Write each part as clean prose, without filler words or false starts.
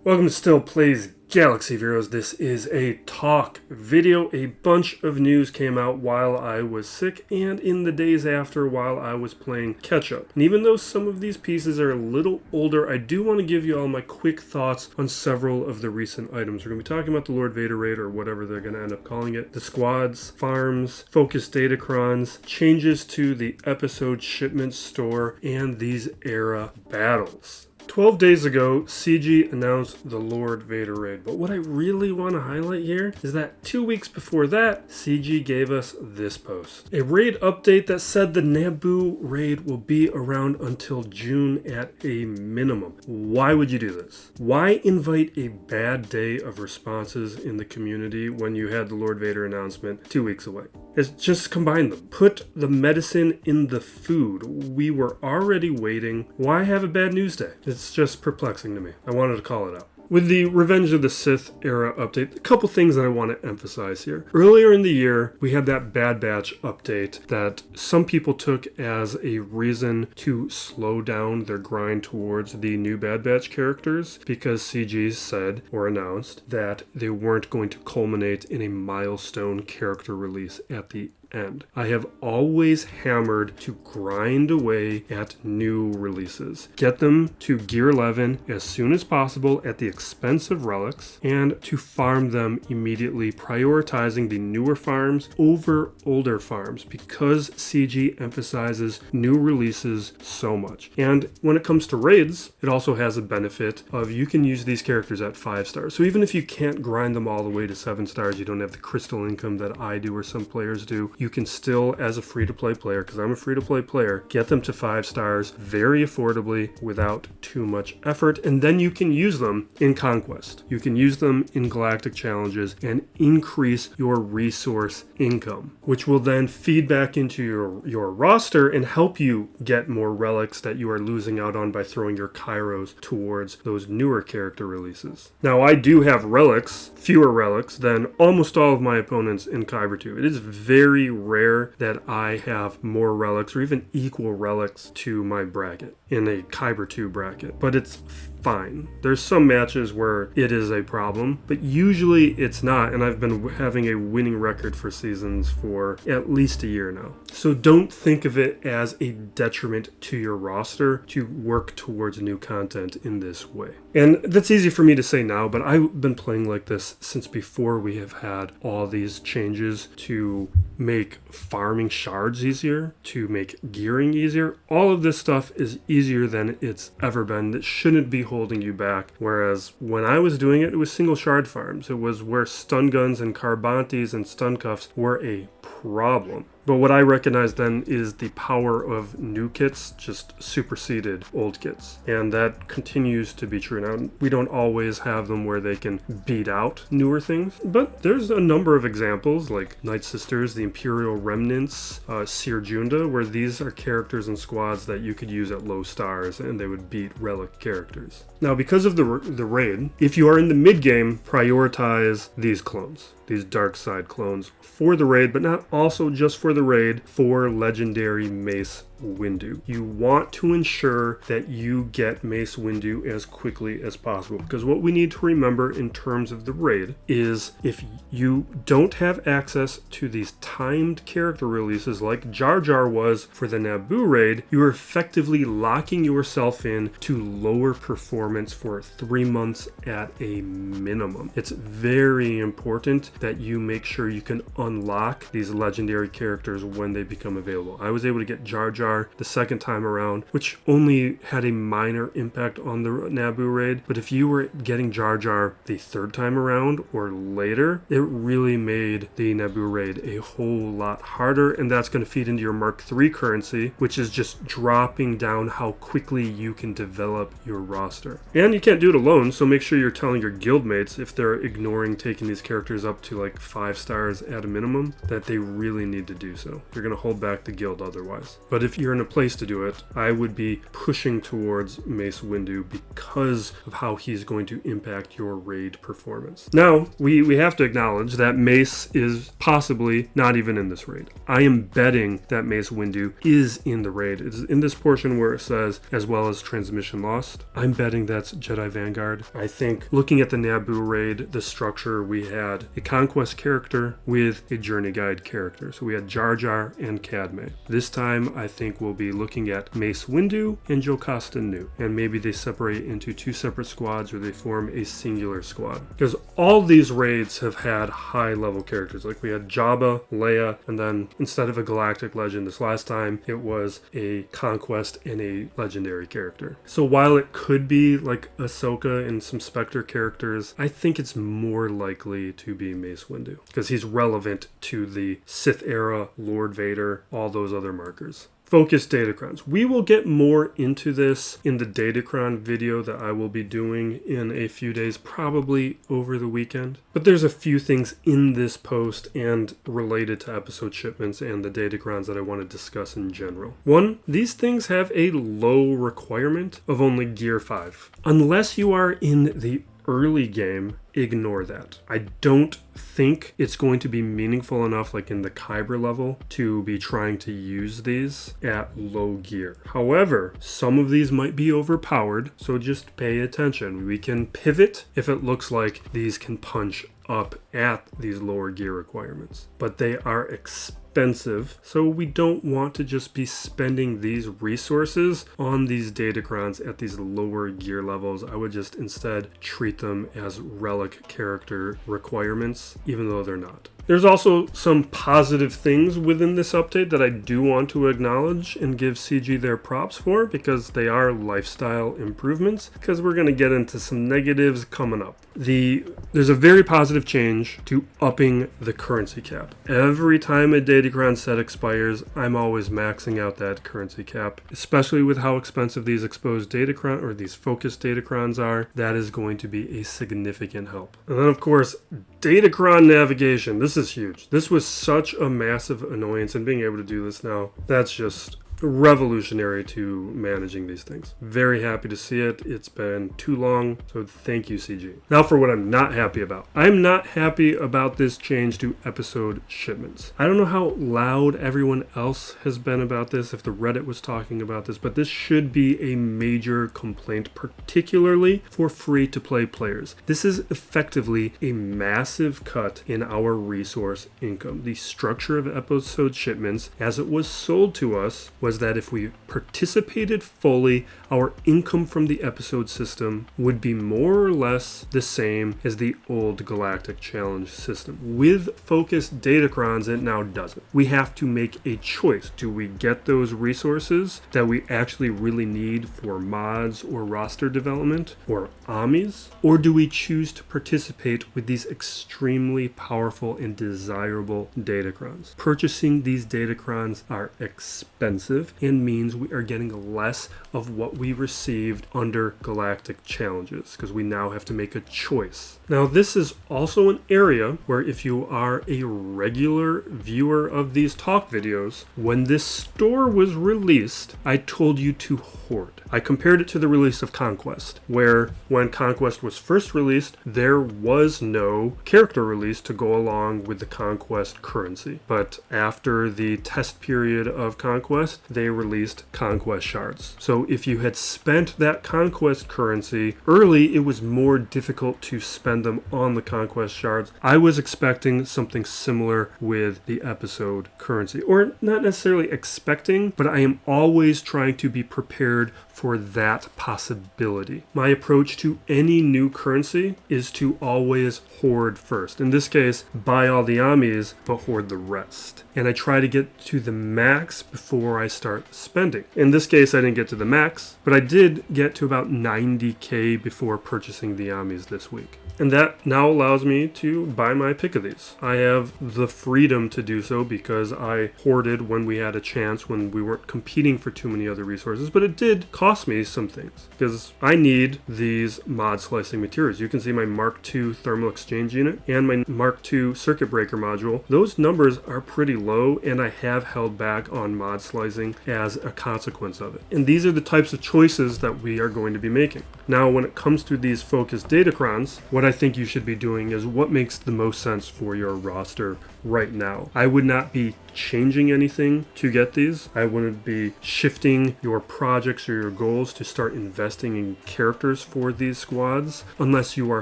Welcome to Still Plays Galaxy of Heroes. This is a talk video. A bunch of news came out while I was sick and in the days after while I was playing catch up. And even though some of these pieces are a little older, I do want to give you all my quick thoughts on several of the recent items. We're going to be talking about the Lord Vader raid, or whatever they're going to end up calling it, the squads, farms, focused Datacrons, changes to the episode shipment store, and these era battles. 12 days ago, CG announced the Lord Vader raid, but what I really want to highlight here is that 2 weeks before that, CG gave us this post. A raid update that said the Naboo raid will be around until June at a minimum. Why would you do this? Why invite a bad day of responses in the community when you had the Lord Vader announcement 2 weeks away? It's just combine them. Put the medicine in the food. We were already waiting. Why have a bad news day? It's just perplexing to me. I wanted to call it out. With the Revenge of the Sith era update, a couple things that I want to emphasize here. Earlier in the year, we had that Bad Batch update that some people took as a reason to slow down their grind towards the new Bad Batch characters because CG said or announced that they weren't going to culminate in a milestone character release at the end. I have always hammered to grind away at new releases. Get them to Gear 11 as soon as possible at the expense of relics, and to farm them immediately, prioritizing the newer farms over older farms because CG emphasizes new releases so much. And when it comes to raids, it also has a benefit of you can use these characters at 5 stars. So even if you can't grind them all the way to 7 stars, you don't have the crystal income that I do or some players do, you can still, as a free-to-play player, because I'm a free-to-play player, get them to 5 stars very affordably without too much effort, and then you can use them in Conquest. You can use them in Galactic Challenges and increase your resource income, which will then feed back into your roster and help you get more relics that you are losing out on by throwing your Kairos towards those newer character releases. Now, I do have relics, fewer relics than almost all of my opponents in Kyber 2. It is very rare that I have more relics or even equal relics to my bracket in a Kyber 2 bracket, but it's fine. There's some matches where it is a problem, but usually it's not, and I've been having a winning record for seasons for at least a year now. So don't think of it as a detriment to your roster to work towards new content in this way. And that's easy for me to say now, but I've been playing like this since before we have had all these changes to make farming shards easier, to make gearing easier. All of this stuff is easier than it's ever been. It shouldn't be holding you back. Whereas when I was doing it, it was single shard farms. It was where stun guns and carbantes and stun cuffs were a problem. But what I recognized then is the power of new kits just superseded old kits. And that continues to be true. Now, we don't always have them where they can beat out newer things, but there's a number of examples like Night Sisters, the Imperial Remnants, Seer Junda, where these are characters and squads that you could use at low stars and they would beat relic characters. Now, because of the raid, if you are in the mid-game, prioritize these clones. These dark side clones for the raid, but not also just for the raid, for legendary Mace Windu. You want to ensure that you get Mace Windu as quickly as possible, because what we need to remember in terms of the raid is if you don't have access to these timed character releases like Jar Jar was for the Naboo raid, you are effectively locking yourself in to lower performance for 3 months at a minimum. It's very important that you make sure you can unlock these legendary characters when they become available. I was able to get Jar Jar the second time around, which only had a minor impact on the Naboo raid, but if you were getting Jar Jar the third time around or later, it really made the Naboo raid a whole lot harder, and that's going to feed into your Mark III currency, which is just dropping down how quickly you can develop your roster. And you can't do it alone, so make sure you're telling your guildmates, if they're ignoring taking these characters up to like 5 stars at a minimum, that they really need to do so. You're going to hold back the guild otherwise. But if you're in a place to do it, I would be pushing towards Mace Windu because of how he's going to impact your raid performance. Now, we have to acknowledge that Mace is possibly not even in this raid. I am betting that Mace Windu is in the raid. It's in this portion where it says, as well as transmission lost. I'm betting that's Jedi Vanguard. I think looking at the Naboo raid, the structure, we had a conquest character with a journey guide character. So we had Jar Jar and Cadme. This time, I think we'll be looking at Mace Windu and Jocasta Nu. And maybe they separate into two separate squads or they form a singular squad. Because all these raids have had high level characters. Like we had Jabba, Leia, and then instead of a galactic legend this last time, it was a conquest and a legendary character. So while it could be like Ahsoka and some Spectre characters, I think it's more likely to be Mace Windu because he's relevant to the Sith era, Lord Vader, all those other markers. Focus Datacrons. We will get more into this in the Datacron video that I will be doing in a few days, probably over the weekend. But there's a few things in this post and related to episode shipments and the Datacrons that I want to discuss in general. One, these things have a low requirement of only Gear 5. Unless you are in the early game, ignore that. I don't think it's going to be meaningful enough, like in the Kyber level, to be trying to use these at low gear. However, some of these might be overpowered, so just pay attention. We can pivot if it looks like these can punch up at these lower gear requirements, but they are expensive, so we don't want to just be spending these resources on these Datacrons at these lower gear levels. I would just instead treat them as relic character requirements, even though they're not. There's also some positive things within this update that I do want to acknowledge and give CG their props for, because they are lifestyle improvements, because we're going to get into some negatives coming up. There's a very positive change to upping the currency cap. Every time a Datacron set expires, I'm always maxing out that currency cap, especially with how expensive these exposed Datacron or these focused Datacrons are. That is going to be a significant help. And then of course, Datacron navigation. This is huge. This was such a massive annoyance, and being able to do this now, that's just revolutionary to managing these things. Very happy to see it. It's been too long, so thank you, CG. Now for what I'm not happy about. I'm not happy about this change to episode shipments. I don't know how loud everyone else has been about this, if the Reddit was talking about this, but this should be a major complaint, particularly for free-to-play players. This is effectively a massive cut in our resource income. The structure of episode shipments, as it was sold to us, was that if we participated fully, our income from the episode system would be more or less the same as the old Galactic Challenge system. With focused Datacrons, it now doesn't. We have to make a choice. Do we get those resources that we actually really need for mods or roster development or armies? Or do we choose to participate with these extremely powerful and desirable Datacrons? Purchasing these Datacrons are expensive and means we are getting less of what we received under Galactic Challenges, because we now have to make a choice. Now, this is also an area where if you are a regular viewer of these talk videos, when this store was released, I told you to hoard. I compared it to the release of Conquest, where when Conquest was first released, there was no character release to go along with the Conquest currency. But after the test period of Conquest, they released Conquest Shards. So if you had spent that Conquest currency early, it was more difficult to spend them on the Conquest Shards. I was expecting something similar with the episode currency, or not necessarily expecting, but I am always trying to be prepared for that possibility. My approach to any new currency is to always hoard first. In this case, buy all the armies, but hoard the rest. And I try to get to the max before I start spending. In this case, I didn't get to the max, but I did get to about 90k before purchasing the armies this week. And that now allows me to buy my pick of these. I have the freedom to do so because I hoarded when we had a chance, when we weren't competing for too many other resources, but it did cost me some things because I need these mod slicing materials. You can see my Mark II thermal exchange unit and my Mark II circuit breaker module. Those numbers are pretty low, and I have held back on mod slicing as a consequence of it. And these are the types of choices that we are going to be making. Now, when it comes to these focused Datacrons, what I think you should be doing is what makes the most sense for your roster right now. I would not be changing anything to get these. I wouldn't be shifting your projects or your goals to start investing in characters for these squads unless you are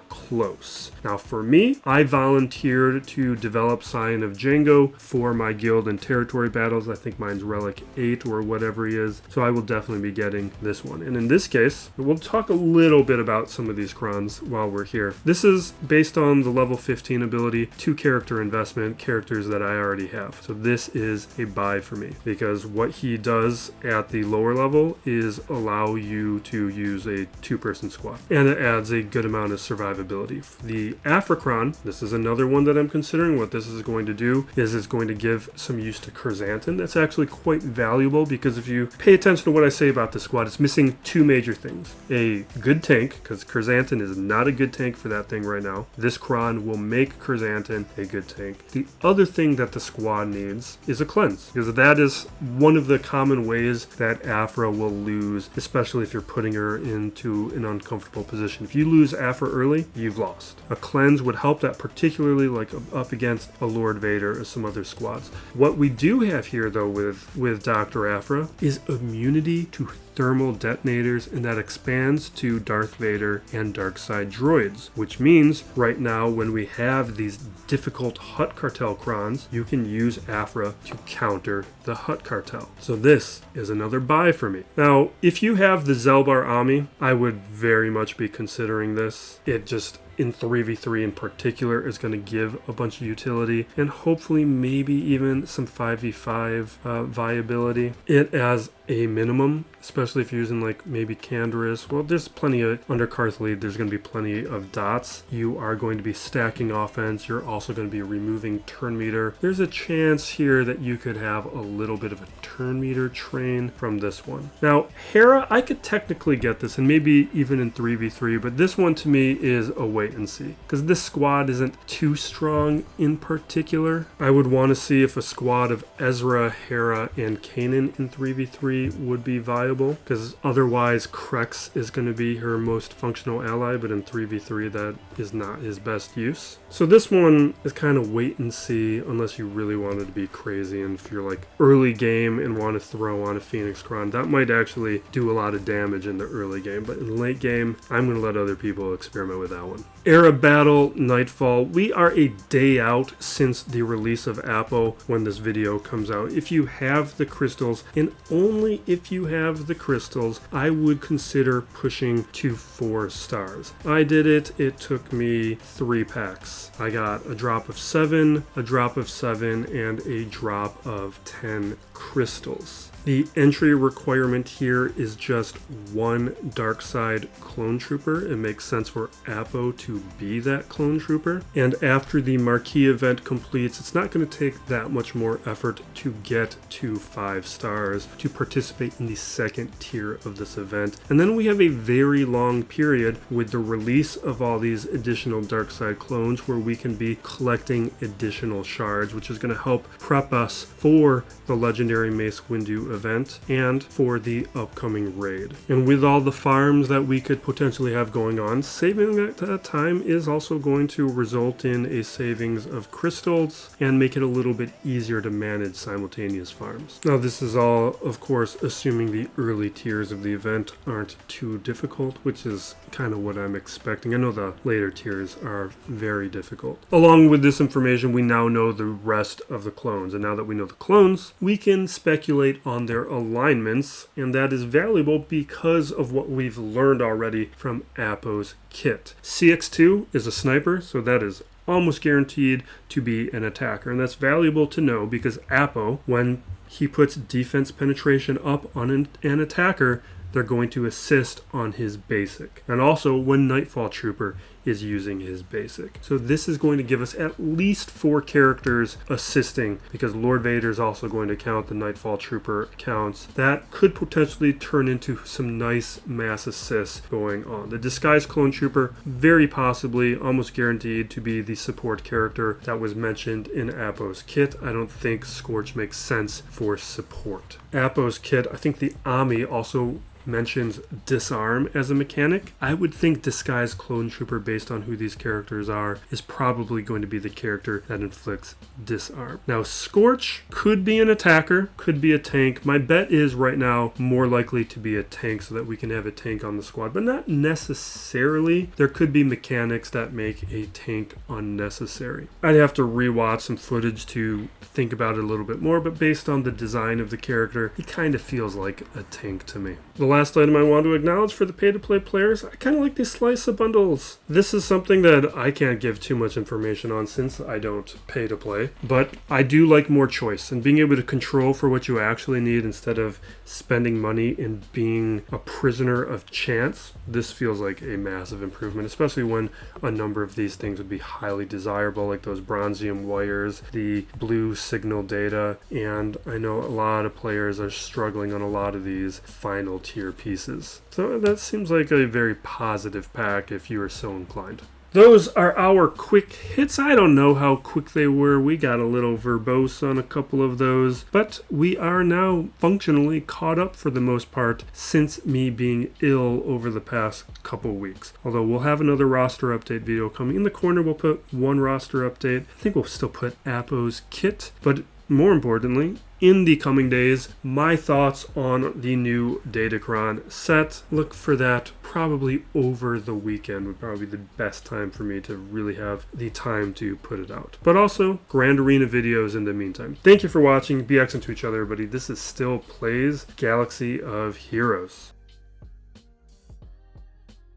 close. Now for me, I volunteered to develop Scion of Jango for my guild and territory battles. I think mine's Relic 8 or whatever he is. So I will definitely be getting this one. And in this case, we'll talk a little bit about some of these Crons while we're here. This is based on the level 15 ability, 2 character investment, characters that I already have. So this is a buy for me because what he does at the lower level is allow you to use a 2-person squad, and it adds a good amount of survivability. The Aphra Cron, this is another one that I'm considering. What this is going to do is it's going to give some use to Chrysanthemum. That's actually quite valuable because if you pay attention to what I say about this squad, it's missing 2 major things. A good tank, because Chrysanthemum is not a good tank for that thing right now. This Cron will make Chrysanthemum a good tank. The other thing that the squad needs is a cleanse, because that is one of the common ways that Aphra will lose, especially if you're putting her into an uncomfortable position. If you lose Aphra early, you've lost. A cleanse would help that, particularly like up against a Lord Vader or some other squads. What we do have here though with Dr. Aphra is immunity to thermal detonators, and that expands to Darth Vader and Darkside droids, which means right now when we have these difficult Hutt Cartel Crons, you can use Aphra to counter the Hutt Cartel. So this is another buy for me. Now, if you have the Zaalbar Ami, I would very much be considering this. It just, in 3v3 in particular, is going to give a bunch of utility and hopefully maybe even some 5v5 viability. It as a minimum, especially if you're using like maybe Canderous. Well, there's plenty of, under Carthlead, there's going to be plenty of dots. You are going to be stacking offense. You're also going to be removing turn meter. There's a chance here that you could have a little bit of a turn meter train from this one. Now, Hera, I could technically get this, and maybe even in 3v3, but this one to me is a wait and see, because this squad isn't too strong in particular. I would want to see if a squad of Ezra, Hera, and Kanan in 3v3 would be viable, because otherwise Krex is going to be her most functional ally, but in 3v3 that is not his best use. So this one is kind of wait and see, unless you really wanted to be crazy, and if you're like early game and want to throw on a Phoenix Cron, that might actually do a lot of damage in the early game, but in late game, I'm going to let other people experiment with that one. Era Battle Nightfall. We are a day out since the release of Appo when this video comes out. If you have the crystals, and only if you have the crystals, I would consider pushing to 4 stars. I did it. It took me 3 packs. I got a drop of 7, a drop of 7, and a drop of 10 crystals. The entry requirement here is just 1 Darkside clone trooper. It makes sense for Appo to be that clone trooper. And after the Marquee event completes, it's not going to take that much more effort to get to 5 stars to participate in the second tier of this event. And then we have a very long period with the release of all these additional Darkside clones where we can be collecting additional shards, which is going to help prep us for the legendary Mace Windu event and for the upcoming raid. And with all the farms that we could potentially have going on, saving that time is also going to result in a savings of crystals and make it a little bit easier to manage simultaneous farms. Now this is all, of course, assuming the early tiers of the event aren't too difficult, which is kind of what I'm expecting. I know the later tiers are very difficult. Along with this information, we now know the rest of the clones, and now that we know the clones, we can speculate on their alignments, and that is valuable because of what we've learned already from Appo's kit. CX2 is a sniper, so that is almost guaranteed to be an attacker, and that's valuable to know because Appo, when he puts defense penetration up on an attacker, they're going to assist on his basic. And also, when Nightfall Trooper is using his basic. So this is going to give us at least 4 characters assisting, because Lord Vader is also going to count, the Nightfall Trooper counts. That could potentially turn into some nice mass assists going on. The Disguised Clone Trooper, very possibly, almost guaranteed to be the support character that was mentioned in Appo's kit. I don't think Scorch makes sense for support. Appo's kit, I think the Ami also mentions disarm as a mechanic. I would think Disguised Clone Trooper, based on who these characters are, is probably going to be the character that inflicts disarm. Now, Scorch could be an attacker, could be a tank. My bet is right now more likely to be a tank, so that we can have a tank on the squad, but not necessarily. There could be mechanics that make a tank unnecessary. I'd have to rewatch some footage to think about it a little bit more, but based on the design of the character, he kind of feels like a tank to me. The last item I want to acknowledge for the pay-to-play players, I kind of like these slice of bundles. This is something that I can't give too much information on since I don't pay to play, but I do like more choice and being able to control for what you actually need instead of spending money and being a prisoner of chance. This feels like a massive improvement, especially when a number of these things would be highly desirable, like those bronzium wires, the blue signal data, and I know a lot of players are struggling on a lot of these final tier pieces. So that seems like a very positive pack if you are so inclined. Those are our quick hits. I don't know how quick they were. We got a little verbose on a couple of those, but we are now functionally caught up for the most part since me being ill over the past couple weeks. Although we'll have another roster update video coming. In the corner, we'll put one roster update. I think we'll still put Appo's kit, but more importantly, in the coming days, my thoughts on the new Datacron set. Look for that probably over the weekend would probably be the best time for me to really have the time to put it out. But also, Grand Arena videos in the meantime. Thank you for watching. Be excellent to each other, everybody. This is still Plays Galaxy of Heroes.